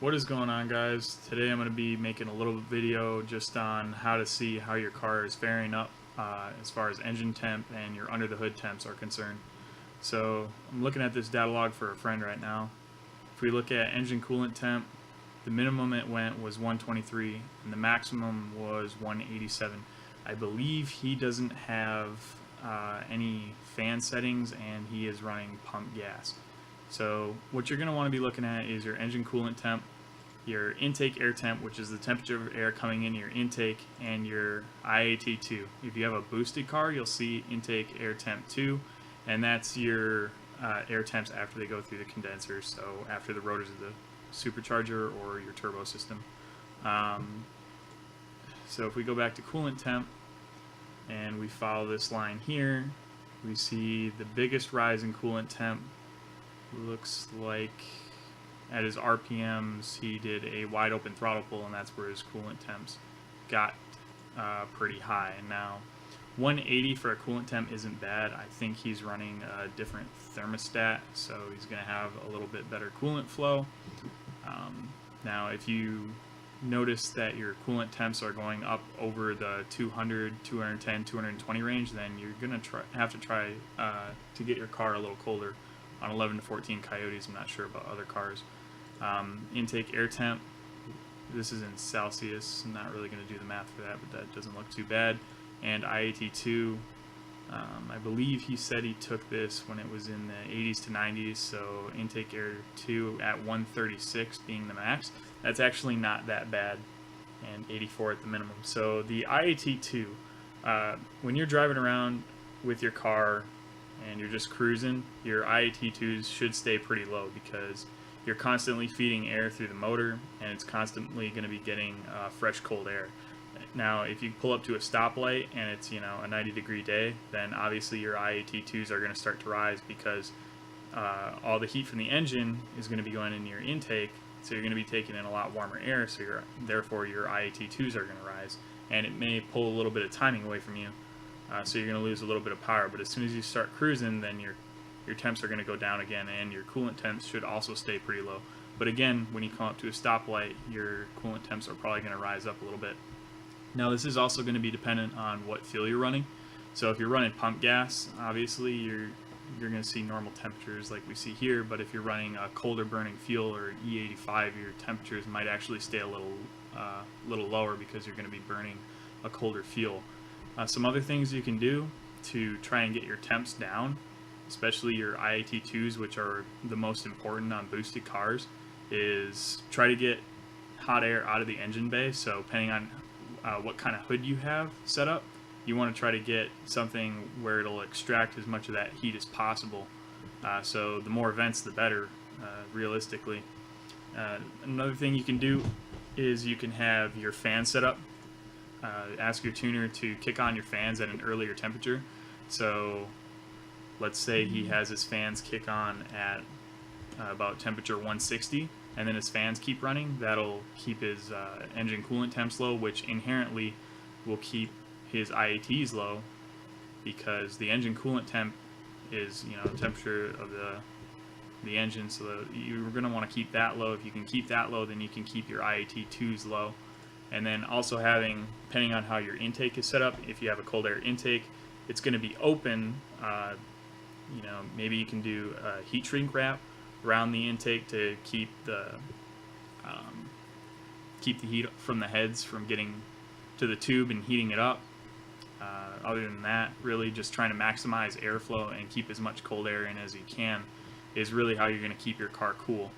What is going on, guys? Today I'm going to be making a little video just on how to see how your car is faring up as far as engine temp and your under the hood temps are concerned. So I'm looking at this data log for a friend right now. If we look at engine coolant temp, the minimum it went was 123 and the maximum was 187. I believe he doesn't have any fan settings and he is running pump gas. So what you're going to want to be looking at is your engine coolant temp, your intake air temp, which is the temperature of air coming in your intake, and your IAT2. If you have a boosted car, you'll see intake air temp 2, and that's your air temps after they go through the condenser, so after the rotors of the supercharger or your turbo system. So if we go back to coolant temp and we follow this line here, we see the biggest rise in coolant temp looks like at his RPMs he did a wide open throttle pull, and that's where his coolant temps got pretty high. Now 180 for a coolant temp isn't bad. I think he's running a different thermostat, so he's going to have a little bit better coolant flow. Now if you notice that your coolant temps are going up over the 200, 210, 220 range, then you're going to have to try to get your car a little colder. On 11 to 14 Coyotes, I'm not sure about other cars. Intake air temp, this is in Celsius. I'm not really going to do the math for that, but that doesn't look too bad. And IAT2, I believe he said he took this when it was in the 80s to 90s, so intake air 2 at 136 being the max. That's actually not that bad, and 84 at the minimum. So the IAT2, when you're driving around with your car and you're just cruising, your IAT2s should stay pretty low because you're constantly feeding air through the motor and it's constantly going to be getting fresh cold air. Now if you pull up to a stoplight and it's a 90-degree day, then obviously your IAT2s are going to start to rise because all the heat from the engine is going to be going into your intake, so you're going to be taking in a lot warmer air, so therefore your IAT2s are going to rise, and it may pull a little bit of timing away from you. So you're going to lose a little bit of power, but as soon as you start cruising, then your temps are going to go down again, and your coolant temps should also stay pretty low. But again, when you come up to a stoplight, your coolant temps are probably going to rise up a little bit. Now this is also going to be dependent on what fuel you're running. So if you're running pump gas, obviously you're going to see normal temperatures like we see here, but if you're running a colder burning fuel or E85, your temperatures might actually stay a little lower because you're going to be burning a colder fuel. Some other things you can do to try and get your temps down, especially your IAT2s, which are the most important on boosted cars, is try to get hot air out of the engine bay. So depending on what kind of hood you have set up, you want to try to get something where it'll extract as much of that heat as possible. So the more vents, the better, realistically. Another thing you can do is you can have your fan set up. Ask your tuner to kick on your fans at an earlier temperature. So let's say he has his fans kick on at about temperature 160, and then his fans keep running. That'll keep his engine coolant temps low, which inherently will keep his IATs low, because the engine coolant temp is temperature of the engine, so you're going to want to keep that low. If you can keep that low, then you can keep your IAT2s low. And then also having, depending on how your intake is set up, if you have a cold air intake, it's going to be open. Maybe you can do a heat shrink wrap around the intake to keep the heat from the heads from getting to the tube and heating it up. Other than that, really just trying to maximize airflow and keep as much cold air in as you can is really how you're going to keep your car cool.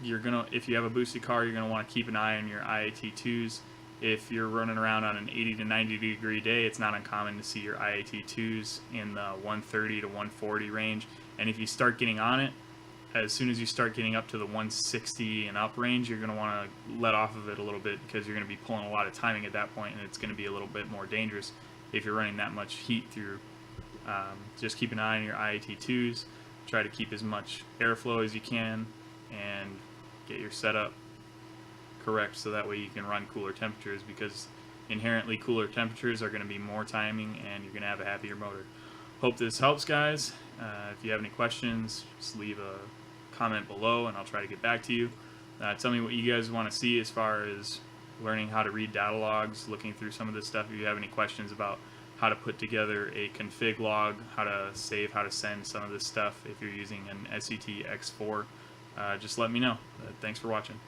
If you have a boosted car, you're going to want to keep an eye on your IAT2s. If you're running around on an 80 to 90 degree day, it's not uncommon to see your IAT2s in the 130 to 140 range. And if you start getting on it, as soon as you start getting up to the 160 and up range, you're going to want to let off of it a little bit, because you're going to be pulling a lot of timing at that point, and it's going to be a little bit more dangerous if you're running that much heat through. Just keep an eye on your IAT2s. Try to keep as much airflow as you can and get your setup correct, so that way you can run cooler temperatures, because inherently cooler temperatures are going to be more timing and you're going to have a happier motor. Hope this helps, guys. If you have any questions, just leave a comment below and I'll try to get back to you. Tell me what you guys want to see as far as learning how to read data logs, looking through some of this stuff. If you have any questions about how to put together a config log, how to save, how to send some of this stuff if you're using an SET X4, just let me know. Thanks for watching.